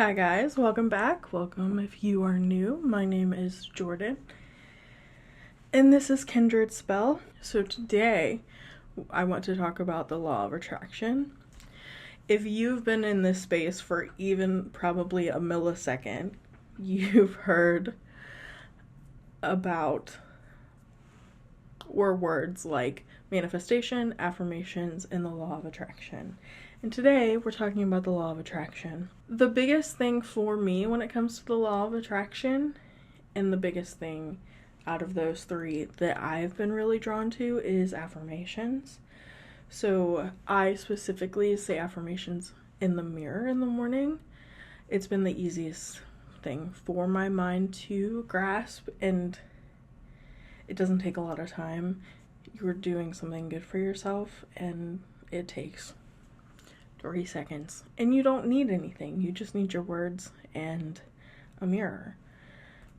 Hi guys, welcome back. Welcome if you are new. My name is Jordan. And this is Kindred Spell. So today I want to talk about the law of attraction. If you've been in this space for even probably a millisecond, you've heard about words like manifestation, affirmations, and the law of attraction. And today we're talking about the law of attraction. The biggest thing for me when it comes to the law of attraction, and the biggest thing out of those three that I've been really drawn to, is affirmations. So I specifically say affirmations in the mirror in the morning. It's been the easiest thing for my mind to grasp, and it doesn't take a lot of time. You're doing something good for yourself, and it takes 3 seconds. And you don't need anything. You just need your words and a mirror.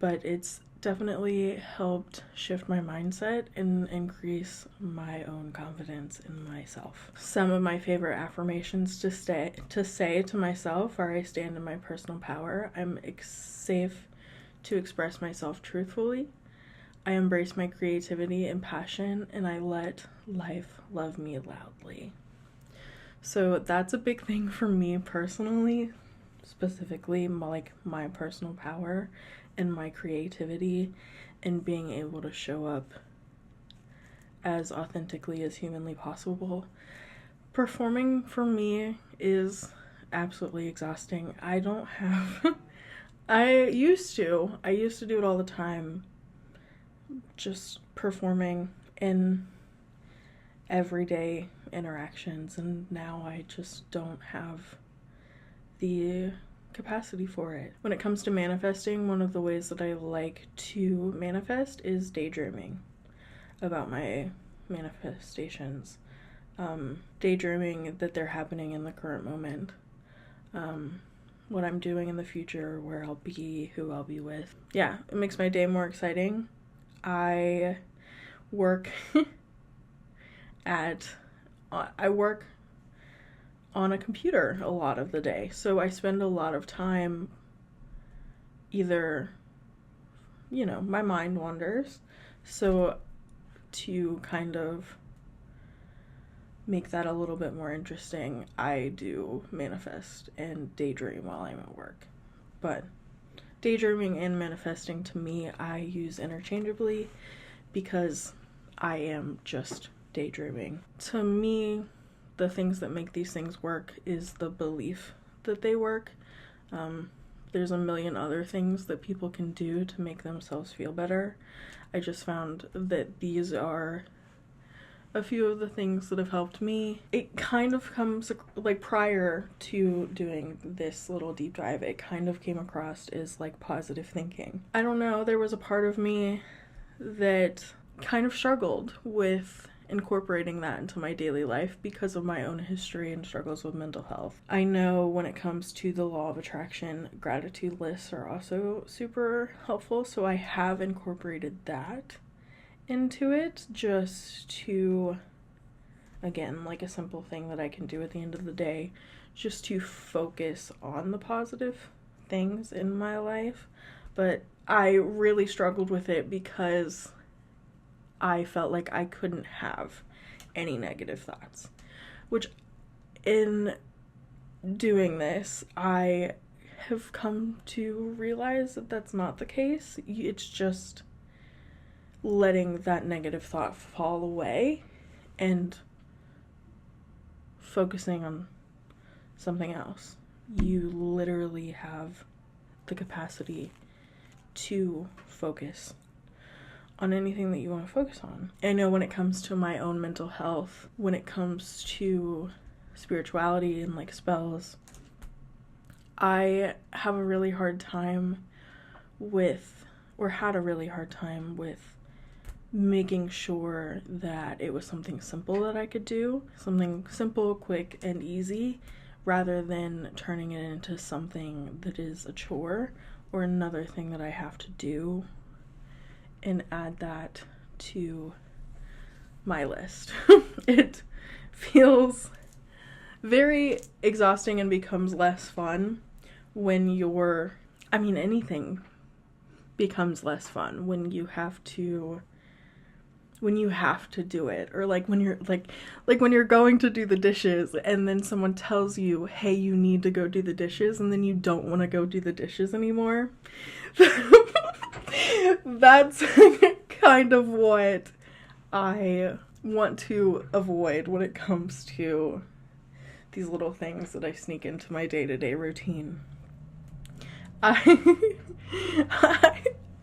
But it's definitely helped shift my mindset and increase my own confidence in myself. Some of my favorite affirmations to say to myself are: I stand in my personal power. I'm safe to express myself truthfully. I embrace my creativity and passion, and I let life love me loudly. So that's a big thing for me personally, specifically my personal power and my creativity and being able to show up as authentically as humanly possible. Performing for me is absolutely exhausting. I used to do it all the time, just performing in everyday interactions, and now I just don't have the capacity for it. When it comes to manifesting, one of the ways that I like to manifest is daydreaming about my manifestations. Daydreaming that they're happening in the current moment. What I'm doing in the future, where I'll be, who I'll be with. Yeah, it makes my day more exciting. I work on a computer a lot of the day, so I spend a lot of time either, my mind wanders, so to kind of make that a little bit more interesting, I do manifest and daydream while I'm at work. But daydreaming and manifesting, to me, I use interchangeably because I am just daydreaming. To me, the things that make these things work is the belief that they work. There's a million other things that people can do to make themselves feel better. I just found that these are a few of the things that have helped me. It kind of comes, prior to doing this little deep dive, it kind of came across as positive thinking. I don't know, there was a part of me that kind of struggled with incorporating that into my daily life because of my own history and struggles with mental health. I know when it comes to the law of attraction, gratitude lists are also super helpful, so I have incorporated that into it, just to, again, a simple thing that I can do at the end of the day, just to focus on the positive things in my life. But I really struggled with it because I felt like I couldn't have any negative thoughts, which in doing this, I have come to realize that that's not the case. It's just letting that negative thought fall away and focusing on something else. You literally have the capacity to focus on anything that you want to focus on. I know when it comes to my own mental health, when it comes to spirituality and spells, I have a really hard time with, or had a really hard time with, making sure that it was something simple that I could do, something simple, quick, and easy, rather than turning it into something that is a chore or another thing that I have to do and add that to my list. It feels very exhausting and becomes less fun when anything becomes less fun when you have to do it, or like when you're when you're going to do the dishes and then someone tells you, hey, you need to go do the dishes, and then you don't want to go do the dishes anymore. That's kind of what I want to avoid when it comes to these little things that I sneak into my day-to-day routine.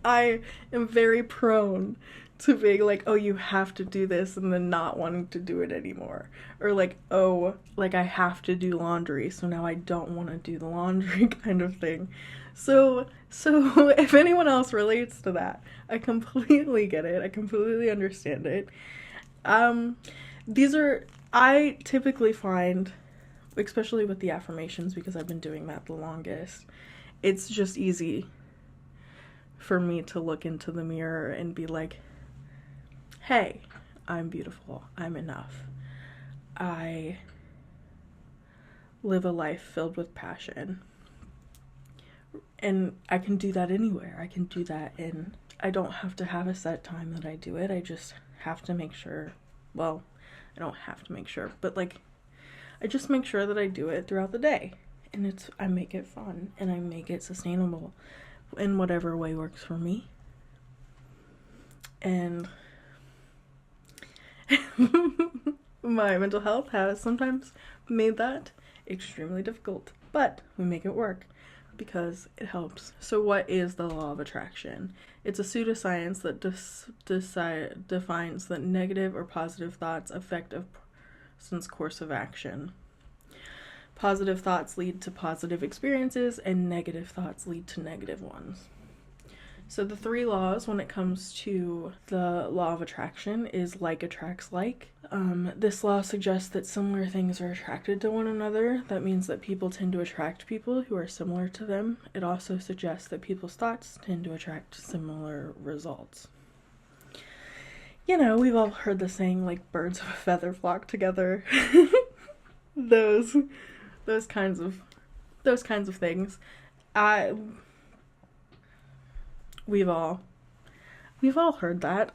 I am very prone to being like, oh, you have to do this, and then not wanting to do it anymore. Or like, oh, like I have to do laundry, so now I don't want to do the laundry kind of thing. So if anyone else relates to that, I completely get it. I completely understand it. I typically find, especially with the affirmations, because I've been doing that the longest, it's just easy for me to look into the mirror and be like, hey, I'm beautiful. I'm enough. I live a life filled with passion. And I can do that anywhere. I can do that I don't have to have a set time that I do it. I just have to make sure, well, I don't have to make sure, but like, I just make sure that I do it throughout the day. And I make it fun, and I make it sustainable in whatever way works for me. And my mental health has sometimes made that extremely difficult, but we make it work because it helps. So what is the law of attraction? It's a pseudoscience that defines that negative or positive thoughts affect a person's course of action. Positive thoughts lead to positive experiences, and negative thoughts lead to negative ones. So the 3 laws when it comes to the law of attraction is like attracts like. This law suggests that similar things are attracted to one another. That means that people tend to attract people who are similar to them. It also suggests that people's thoughts tend to attract similar results. You know, we've all heard the saying, like, birds of a feather flock together. Those kinds of things. We've all heard that.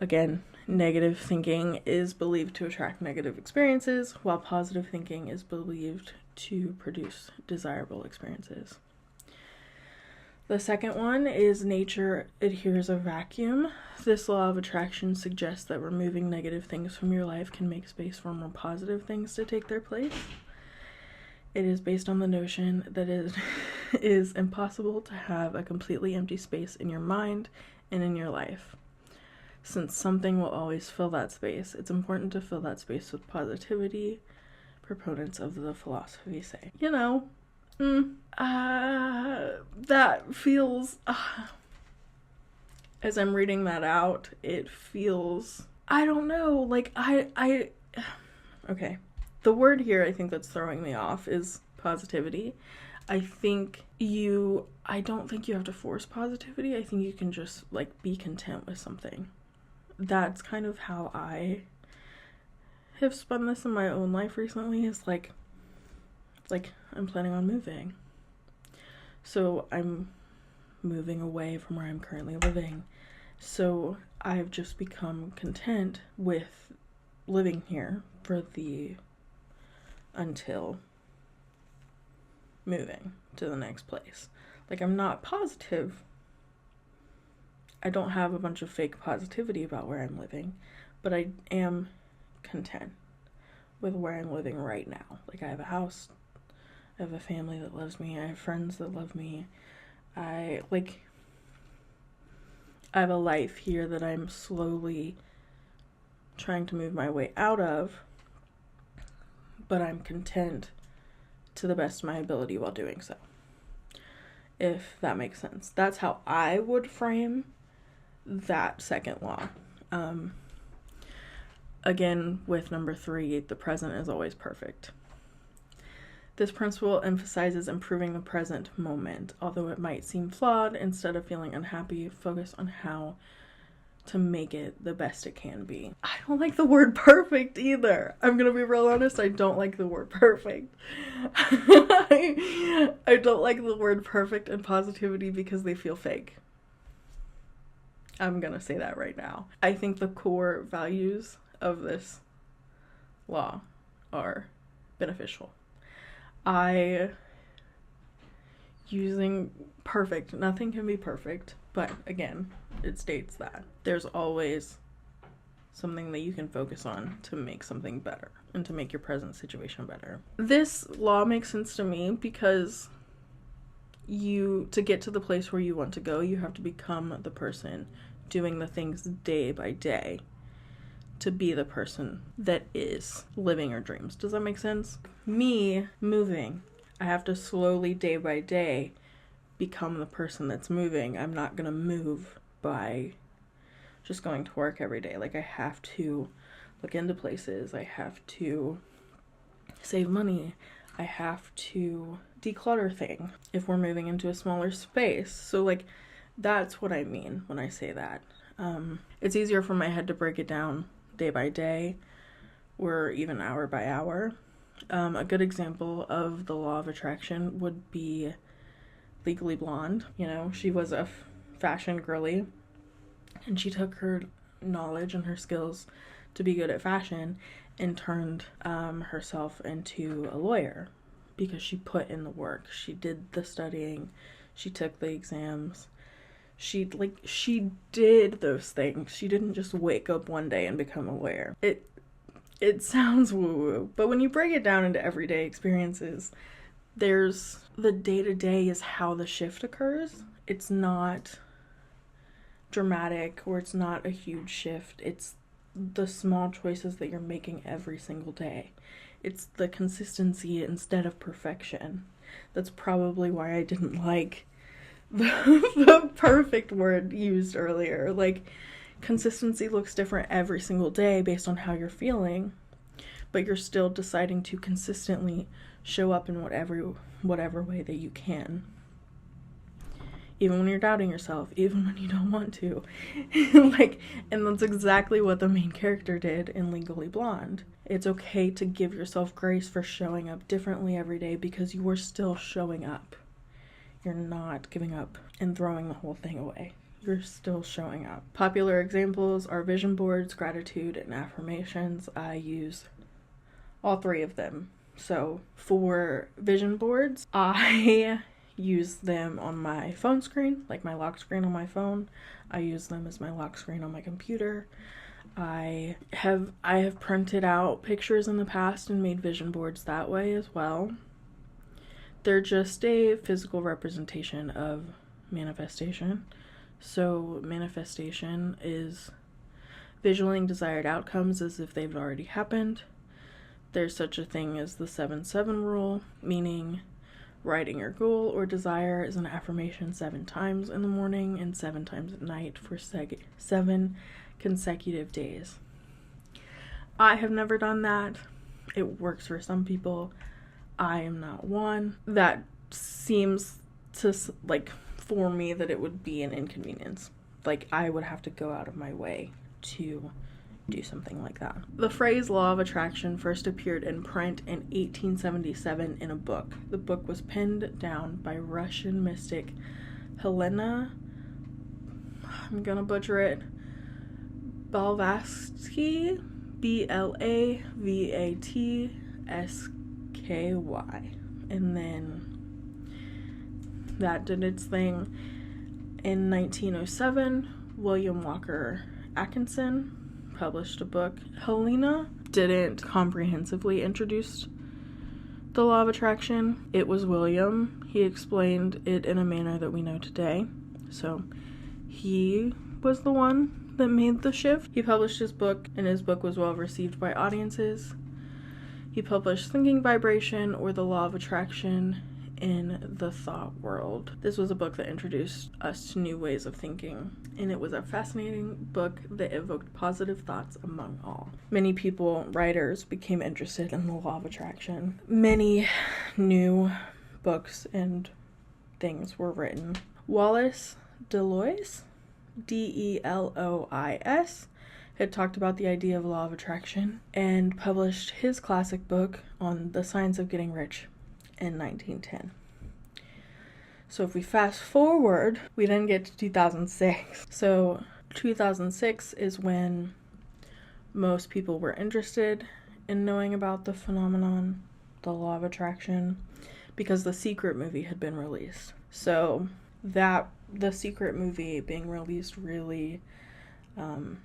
Again, negative thinking is believed to attract negative experiences, while positive thinking is believed to produce desirable experiences. The second one is nature adheres a vacuum. This law of attraction suggests that removing negative things from your life can make space for more positive things to take their place. It is based on the notion that it is impossible to have a completely empty space in your mind and in your life. Since something will always fill that space, it's important to fill that space with positivity, proponents of the philosophy say. You know, that feels, as I'm reading that out, it feels, I don't know, like okay. The word here I think that's throwing me off is positivity. I don't think you have to force positivity. I think you can just, like, be content with something. That's kind of how I have spun this in my own life recently, is like I'm planning on moving. So I'm moving away from where I'm currently living. So I've just become content with living here until moving to the next place. Like, I'm not positive. I don't have a bunch of fake positivity about where I'm living, but I am content with where I'm living right now. Like, I have a house, I have a family that loves me, I have friends that love me. I have a life here that I'm slowly trying to move my way out of, but I'm content to the best of my ability while doing so. If that makes sense. That's how I would frame that second law. Again, with number 3, the present is always perfect. This principle emphasizes improving the present moment. Although it might seem flawed, instead of feeling unhappy, focus on how to make it the best it can be. I don't like the word perfect either. I'm gonna be real honest, I don't like the word perfect. I don't like the word perfect and positivity because they feel fake. I'm gonna say that right now. I think the core values of this law are beneficial. Using perfect, nothing can be perfect, but again, it states that there's always something that you can focus on to make something better and to make your present situation better. This law makes sense to me because to get to the place where you want to go, you have to become the person doing the things day by day to be the person that is living your dreams. Does that make sense? Me moving, I have to slowly, day by day, become the person that's moving. I'm not gonna move by just going to work every day. Like, I have to look into places. I have to save money. I have to declutter things if we're moving into a smaller space. So, like, that's what I mean when I say that. It's easier for my head to break it down day by day or even hour by hour. A good example of the law of attraction would be Legally Blonde. You know, she was a fashion girly, and she took her knowledge and her skills to be good at fashion and turned herself into a lawyer because she put in the work. She did the studying. She took the exams. She did those things. She didn't just wake up one day and become a lawyer. It sounds woo-woo, but when you break it down into everyday experiences, there's the day-to-day is how the shift occurs. It's not dramatic or it's not a huge shift. It's the small choices that you're making every single day. It's the consistency instead of perfection. That's probably why I didn't like the perfect word used earlier. Like, consistency looks different every single day based on how you're feeling, but you're still deciding to consistently show up in whatever way that you can. Even when you're doubting yourself, even when you don't want to. And that's exactly what the main character did in Legally Blonde. It's okay to give yourself grace for showing up differently every day because you are still showing up. You're not giving up and throwing the whole thing away. You're still showing up. Popular examples are vision boards, gratitude, and affirmations. I use all three of them. So for vision boards, I use them on my phone screen, like my lock screen on my phone. I use them as my lock screen on my computer. I have printed out pictures in the past and made vision boards that way as well. They're just a physical representation of manifestation. So manifestation is visualizing desired outcomes as if they've already happened. There's such a thing as the 7-7 rule, meaning writing your goal or desire is an affirmation 7 times in the morning and 7 times at night for 7 consecutive days. I have never done that. It works for some people. I am not one. That seems to, for me, that it would be an inconvenience. I would have to go out of my way to do something like that. The phrase law of attraction first appeared in print in 1877 in a book. The book was penned down by Russian mystic Helena, I'm gonna butcher it, Blavatsky, Blavatsky, and then that did its thing. In 1907, William Walker Atkinson published a book. Helena didn't comprehensively introduce the law of attraction. It was William. He explained it in a manner that we know today. So he was the one that made the shift. He published his book, and his book was well received by audiences. He published Thinking Vibration, or the Law of Attraction in the Thought World. This was a book that introduced us to new ways of thinking, and it was a fascinating book that evoked positive thoughts among all. Many people, writers, became interested in the law of attraction. Many new books and things were written. Wallace Deloise, Delois, had talked about the idea of law of attraction and published his classic book on the science of getting rich in 1910. So if we fast forward, we then get to 2006. So 2006 is when most people were interested in knowing about the phenomenon, the law of attraction, because The Secret movie had been released. So that The Secret movie being released really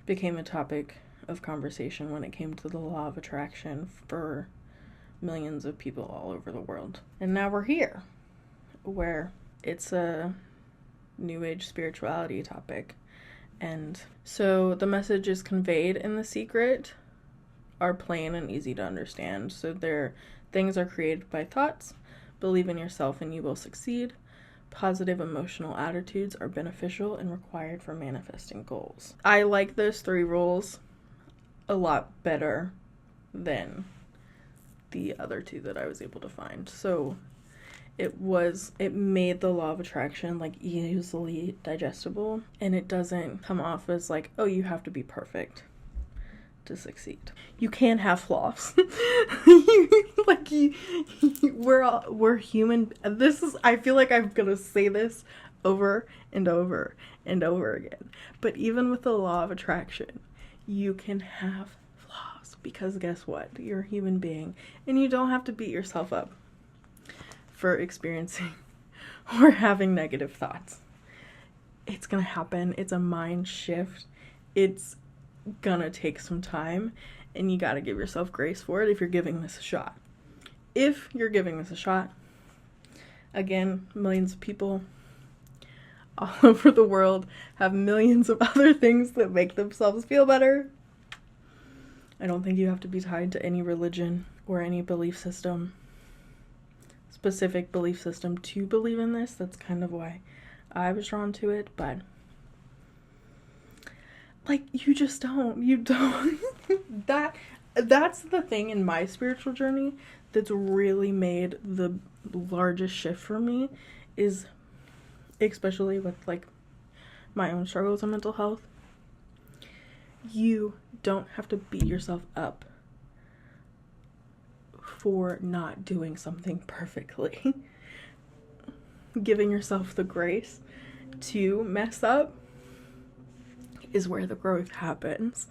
became a topic of conversation when it came to the law of attraction for millions of people all over the world. And now we're here, where it's a new age spirituality topic. And so the messages conveyed in The Secret are plain and easy to understand. So things are created by thoughts. Believe in yourself and you will succeed. Positive emotional attitudes are beneficial and required for manifesting goals. I like those 3 rules a lot better than the other 2 that I was able to find. So it made the law of attraction like easily digestible, and it doesn't come off as like, oh, you have to be perfect to succeed. You can have flaws. We're human. I feel like I'm gonna say this over and over and over again. But even with the law of attraction, you can have flaws, because guess what? You're a human being, and you don't have to beat yourself up for experiencing or having negative thoughts. It's gonna happen. It's a mind shift. It's gonna take some time, and you gotta give yourself grace for it if you're giving this a shot. If you're giving this a shot, again, millions of people all over the world have millions of other things that make themselves feel better. I don't think you have to be tied to any religion or any belief system, specific belief system, to believe in this. That's kind of why I was drawn to it, but like, you don't that's the thing in my spiritual journey that's really made the largest shift for me, is especially with like my own struggles and mental health. You don't have to beat yourself up for not doing something perfectly. Giving yourself the grace to mess up is where the growth happens.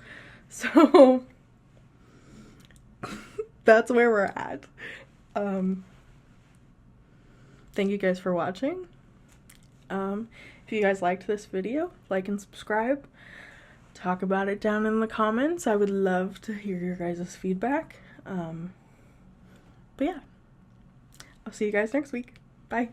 So that's where we're at. Thank you guys for watching. If you guys liked this video, like and subscribe. Talk about it down in the comments. I would love to hear your guys' feedback. But yeah, I'll see you guys next week. Bye.